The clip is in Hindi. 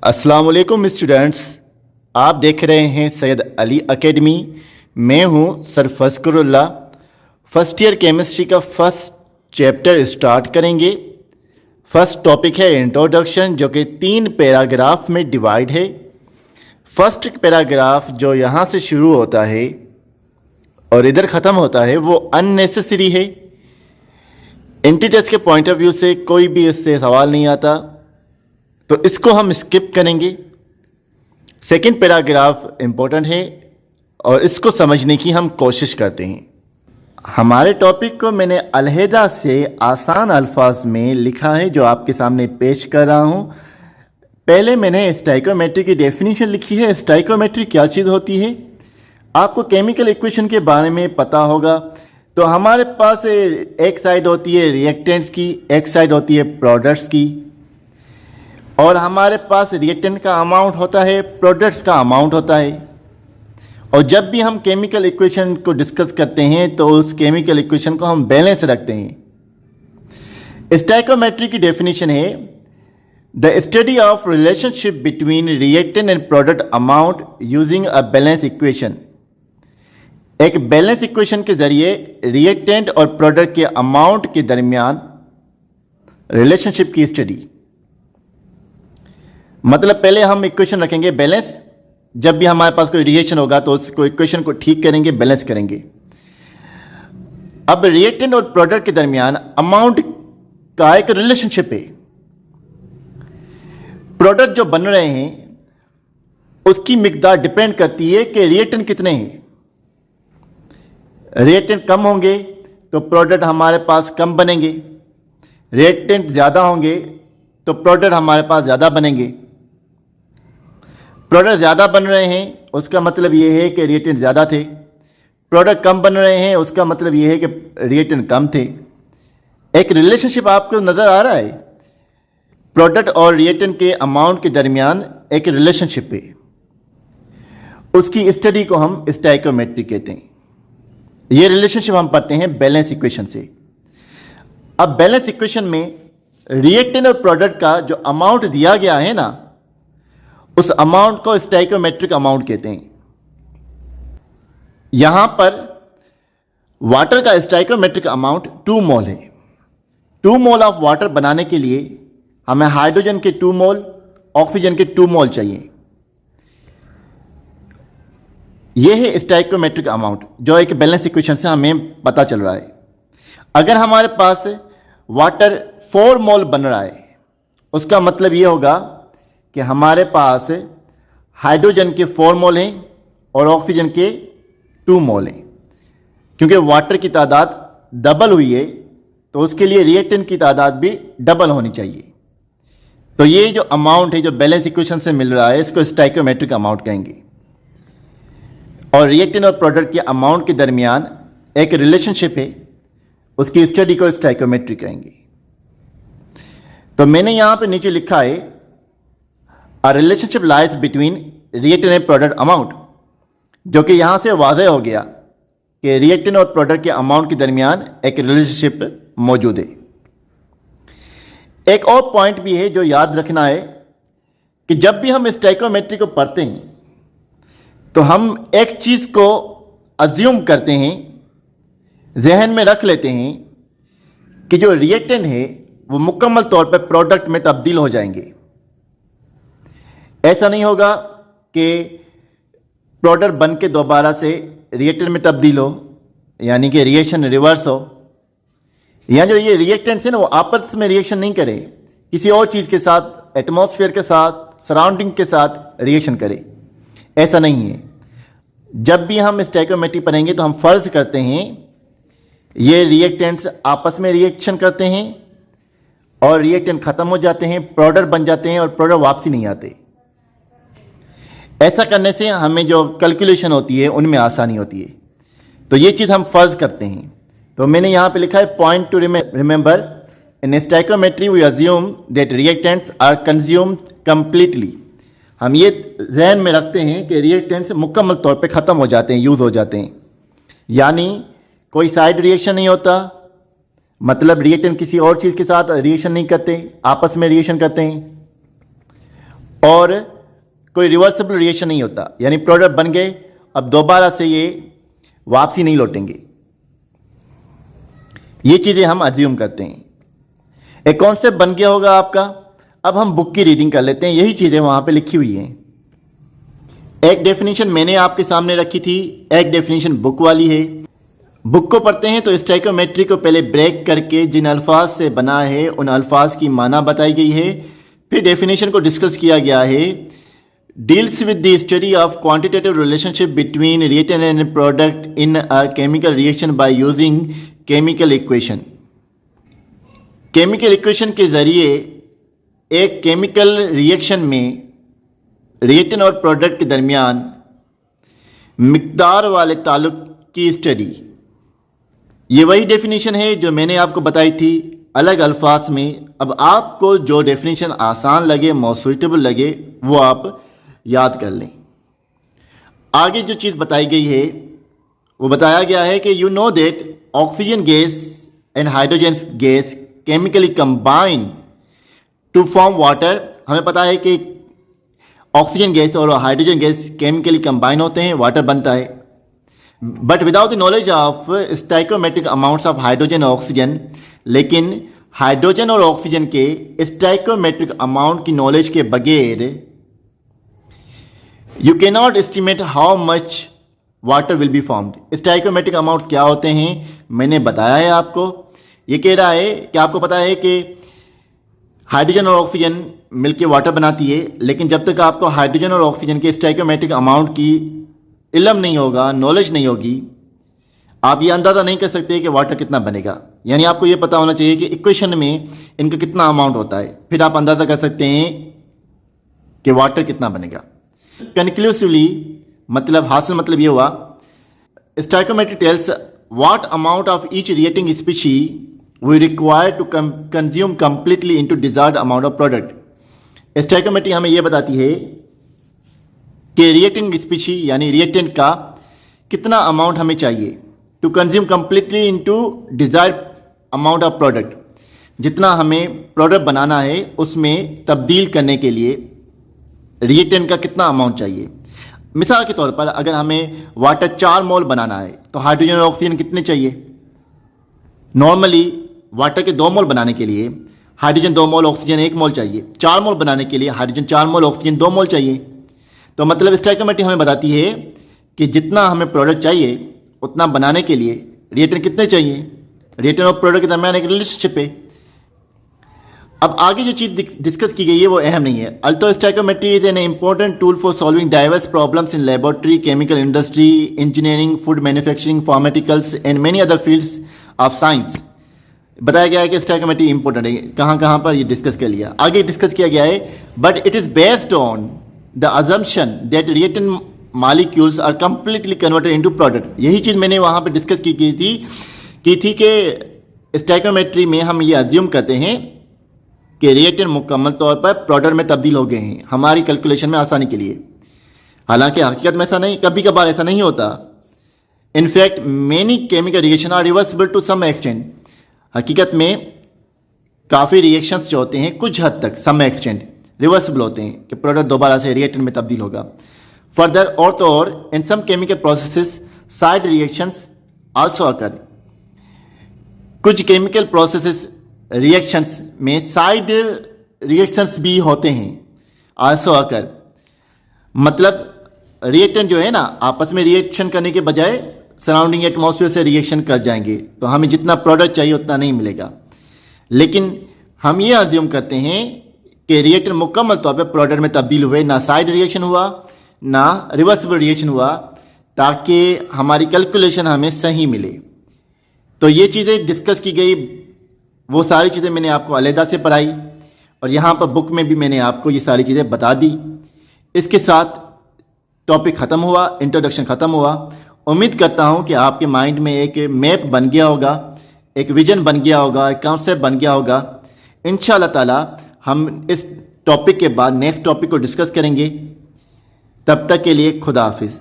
अस्सलाम वालेकुम स्टूडेंट्स, आप देख रहे हैं सैयद अली एकेडमी। मैं हूं सर फज़कुरुल्लाह। फर्स्ट ईयर केमिस्ट्री का फर्स्ट चैप्टर स्टार्ट करेंगे। फर्स्ट टॉपिक है इंट्रोडक्शन, जो कि 3 पैराग्राफ में डिवाइड है। फर्स्ट पैराग्राफ जो यहाँ से शुरू होता है और इधर ख़त्म होता है वो अननेसेसरी है। एंटिटेस के पॉइंट ऑफ व्यू से कोई भी इससे सवाल नहीं आता, तो इसको हम स्किप करेंगे। सेकंड पैराग्राफ इम्पोर्टेंट है और इसको समझने की हम कोशिश करते हैं। हमारे टॉपिक को मैंने अलहदा से आसान अल्फाज में लिखा है, जो आपके सामने पेश कर रहा हूँ। पहले मैंने स्टोइकोमेट्री की डेफिनेशन लिखी है। स्टोइकोमेट्री क्या चीज़ होती है? आपको केमिकल इक्वेशन के बारे में पता होगा। तो हमारे पास एक साइड होती है रिएक्टेंट्स की, एक साइड होती है प्रोडक्ट्स की, और हमारे पास रिएक्टेंट का अमाउंट होता है, प्रोडक्ट्स का अमाउंट होता है। और जब भी हम केमिकल इक्वेशन को डिस्कस करते हैं तो उस केमिकल इक्वेशन को हम बैलेंस रखते हैं। स्टोइकोमेट्री की डेफिनेशन है the study of relationship between reactant and product amount using a balance equation. एक बैलेंस इक्वेशन के जरिए रिएक्टेंट और प्रोडक्ट के अमाउंट के दरमियान रिलेशनशिप की स्टडी। मतलब पहले हम इक्वेशन रखेंगे बैलेंस। जब भी हमारे पास कोई रिएक्शन होगा तो उसको इक्वेशन को ठीक करेंगे, बैलेंस करेंगे। अब रिएक्टेंट और प्रोडक्ट के दरमियान अमाउंट का एक रिलेशनशिप है। प्रोडक्ट जो बन रहे हैं उसकी मिकदार डिपेंड करती है कि रिएक्टेंट कितने हैं। रिएक्टेंट कम होंगे तो प्रोडक्ट हमारे पास कम बनेंगे, रिएक्टेंट ज़्यादा होंगे तो प्रोडक्ट हमारे पास ज़्यादा बनेंगे। प्रोडक्ट ज़्यादा बन रहे हैं उसका मतलब ये है कि रिएक्टेंट ज़्यादा थे। प्रोडक्ट कम बन रहे हैं उसका मतलब ये है कि रिएक्टेंट कम थे। एक रिलेशनशिप आपको नज़र आ रहा है। प्रोडक्ट और रिएक्टेंट के अमाउंट के दरमियान एक रिलेशनशिप है। उसकी स्टडी को हम स्टोइकोमेट्री कहते हैं। ये रिलेशनशिप हम पढ़ते हैं बैलेंस इक्वेशन से। अब बैलेंस इक्वेशन में रिएक्टेंट और प्रोडक्ट का जो अमाउंट दिया गया है ना, उस अमाउंट को स्टोइकोमेट्रिक अमाउंट कहते हैं। यहां पर वाटर का स्टोइकोमेट्रिक अमाउंट 2 मोल है। 2 मोल ऑफ वाटर बनाने के लिए हमें हाइड्रोजन के 2 मोल, ऑक्सीजन के 2 मोल चाहिए। यह है स्टोइकोमेट्रिक अमाउंट, जो एक बैलेंस इक्वेशन से हमें पता चल रहा है। अगर हमारे पास वाटर 4 मोल बन रहा है, उसका मतलब यह होगा कि हमारे पास हाइड्रोजन के 4 मोल हैं और ऑक्सीजन के 2 मोल हैं। क्योंकि वाटर की तादाद डबल हुई है तो उसके लिए रिएक्टेंट की तादाद भी डबल होनी चाहिए। तो ये जो अमाउंट है जो बैलेंस इक्वेशन से मिल रहा है, इसको स्टोइकोमेट्रिक अमाउंट कहेंगे। और रिएक्टेंट और प्रोडक्ट के अमाउंट के दरमियान एक रिलेशनशिप है, उसकी स्टडी को स्टोइकोमेट्री कहेंगे। तो मैंने यहां पे नीचे लिखा है a relationship lies between reactant and product amount, जो कि यहां से वाज़ेह हो गया कि रिएक्टेंट और प्रोडक्ट के अमाउंट के दरमियान एक रिलेशनशिप मौजूद है। एक और पॉइंट भी है जो याद रखना है कि जब भी हम स्टोइकोमेट्री को पढ़ते हैं तो हम एक चीज़ को अज्यूम करते हैं, जहन में रख लेते हैं कि जो रिएक्टेंट है वो मुकम्मल तौर पर प्रोडक्ट में तब्दील हो जाएंगे। ऐसा नहीं होगा कि प्रोडक्ट बन के दोबारा से रिएक्टेंट में तब्दील हो, यानी कि रिएक्शन रिवर्स हो, या जो ये रिएक्टेंट्स है ना वो आपस में रिएक्शन नहीं करे, किसी और चीज़ के साथ, एटमॉस्फेयर के साथ, सराउंडिंग के साथ रिएक्शन करे। ऐसा नहीं है। जब भी हम स्टोइकोमेट्री पढ़ेंगे तो हम फर्ज करते हैं ये रिएक्टेंट्स आपस में रिएक्शन करते हैं और रिएक्टेंट खत्म हो जाते हैं, प्रोडक्ट बन जाते हैं और प्रोडक्ट वापसी नहीं आते। ऐसा करने से हमें जो कैलकुलेशन होती है उनमें आसानी होती है। तो ये चीज़ हम फर्ज करते हैं। तो मैंने यहाँ पे लिखा है point to remember in stoichiometry we assume that reactants are consumed completely. हम ये जहन में रखते हैं कि रिएक्टेंट्स मुकम्मल तौर पे ख़त्म हो जाते हैं, यूज़ हो जाते हैं, यानी कोई साइड रिएक्शन नहीं होता। मतलब रिएक्टेंट किसी और चीज़ के साथ रिएक्शन नहीं करते, आपस में रिएक्शन करते हैं। और कोई रिवर्सिबल रिएक्शन नहीं होता, यानी प्रोडक्ट बन गए, अब दोबारा से ये वापसी नहीं लौटेंगे। ये चीज़ें हम अज्यूम करते हैं। एक कॉन्सेप्ट बन गया होगा आपका। अब हम बुक की रीडिंग कर लेते हैं, यही चीज़ें वहाँ पे लिखी हुई हैं। एक डेफिनेशन मैंने आपके सामने रखी थी, एक डेफिनेशन बुक वाली है। बुक को पढ़ते हैं तो स्टाइकोमेट्री को पहले ब्रेक करके जिन अल्फाज से बना है उन अल्फाज की माना बताई गई है। फिर डेफिनेशन को डिस्कस किया गया है। Deals with the study of quantitative relationship between reactant and product in a chemical reaction by using chemical equation. Chemical equation के ज़रिए एक केमिकल रिएक्शन में रिएक्टेंट और प्रोडक्ट के दरमियान मिकदार वाले ताल्लुक की स्टडी। ये वही डेफिनेशन है जो मैंने आपको बताई थी अलग अल्फाज में। अब आपको जो डेफिनेशन आसान लगे, मोस्ट सुइटेबल लगे, वो आप याद कर लें। आगे जो चीज़ बताई गई है वो बताया गया है कि you know that oxygen gas and hydrogen gas chemically combine to form water. हमें पता है कि ऑक्सीजन गैस और हाइड्रोजन गैस केमिकली कंबाइन होते हैं, वाटर बनता है। But without the knowledge of stoichiometric amounts of hydrogen और ऑक्सीजन, लेकिन हाइड्रोजन और ऑक्सीजन के स्टाइकोमेट्रिक अमाउंट की नॉलेज के बगैर you can not estimate how much water will be formed. Stoichiometric amount क्या होते हैं मैंने बताया है आपको। ये कह रहा है कि आपको पता है कि हाइड्रोजन और ऑक्सीजन मिलकर वाटर बनाती है, लेकिन जब तक आपको हाइड्रोजन और ऑक्सीजन के स्टाइकोमेट्रिक अमाउंट की इल्म नहीं होगा, नॉलेज नहीं होगी, आप ये अंदाज़ा नहीं कर सकते कि वाटर कितना बनेगा। यानी आपको ये पता होना चाहिए कि इक्वेशन में इनका कितना अमाउंट होता है, फिर आप अंदाज़ा कर सकते हैं कि वाटर कितना बनेगा। कंक्लूसिवली मतलब हासिल मतलब ये हुआ, stoichiometry tells what amount of each reacting species we require to consume completely into desired amount of product. Stoichiometry हमें यह बताती है कि रिएक्टिंग स्पीशी यानी रिएक्टेंट का कितना अमाउंट हमें चाहिए to consume completely into desired amount of product. जितना हमें प्रोडक्ट बनाना है उसमें तब्दील करने के लिए रिएक्टेंट का कितना अमाउंट चाहिए। मिसाल के तौर पर अगर हमें वाटर 4 मोल बनाना है तो हाइड्रोजन और ऑक्सीजन कितने चाहिए। नॉर्मली वाटर के 2 मोल बनाने के लिए हाइड्रोजन 2 मोल, ऑक्सीजन 1 मोल चाहिए। 4 मोल बनाने के लिए हाइड्रोजन 4 मोल, ऑक्सीजन 2 मोल चाहिए। तो मतलब स्टाइकोमेट्री हमें बताती है कि जितना हमें प्रोडक्ट चाहिए उतना बनाने के लिए रिएक्टेंट कितने चाहिए। रिएक्टेंट और प्रोडक्ट के दरमियान एक रिलेशनशिप है। अब आगे जो चीज़ डिस्कस की गई है वो अहम नहीं है। अल्थो stoichiometry is an important tool for solving diverse problems in laboratory, chemical industry, engineering, food manufacturing, pharmaceuticals and many other fields of science. बताया गया है कि स्टाइकोमेट्री इंपॉर्टेंट है। कहाँ कहाँ पर ये डिस्कस कर लिया, आगे डिस्कस किया गया है। But it is based on the assumption that reactant molecules are completely converted into product. यही चीज़ मैंने वहाँ पे डिस्कस की थी कि स्टाइकोमेट्री में हम ये अज्यूम करते हैं कि रिएक्टेंट मुकम्मल तौर पर प्रोडक्ट में तब्दील हो गए हैं हमारी कैलकुलेशन में आसानी के लिए। हालांकि हकीकत में ऐसा नहीं, कभी कभार ऐसा नहीं होता। In fact many chemical reaction are reversible to some extent. हकीकत में काफ़ी रिएक्शंस जो होते हैं कुछ हद तक सम एक्सटेंट रिवर्सिबल होते हैं कि प्रोडक्ट दोबारा से रिएक्टेंट में तब्दील होगा। फर्दर और तो और in some chemical processes side reactions also occur. कुछ केमिकल प्रोसेसेस रिएक्शंस में साइड रिएक्शंस भी होते हैं आल्सो अकर। मतलब रिएक्टेंट जो है ना आपस में रिएक्शन करने के बजाय सराउंडिंग एटमॉस्फेयर से रिएक्शन कर जाएंगे, तो हमें जितना प्रोडक्ट चाहिए उतना नहीं मिलेगा। लेकिन हम ये अज्यूम करते हैं कि रिएक्टेंट मुकम्मल तौर पर प्रोडक्ट में तब्दील हुए, ना साइड रिएक्शन हुआ ना रिवर्सिबल रिएक्शन हुआ, ताकि हमारी कैलकुलेशन हमें सही मिले। तो ये चीज़ें डिस्कस की गई, वो सारी चीज़ें मैंने आपको अलहदा से पढ़ाई और यहाँ पर बुक में भी मैंने आपको ये सारी चीज़ें बता दी। इसके साथ टॉपिक ख़त्म हुआ, इंट्रोडक्शन ख़त्म हुआ। उम्मीद करता हूँ कि आपके माइंड में एक मैप बन गया होगा, एक विजन बन गया होगा, एक कॉन्सेप्ट बन गया होगा। इंशाअल्लाह ताला हम इस टॉपिक के बाद नेक्स्ट टॉपिक को डिस्कस करेंगे। तब तक के लिए खुदा हाफिज़।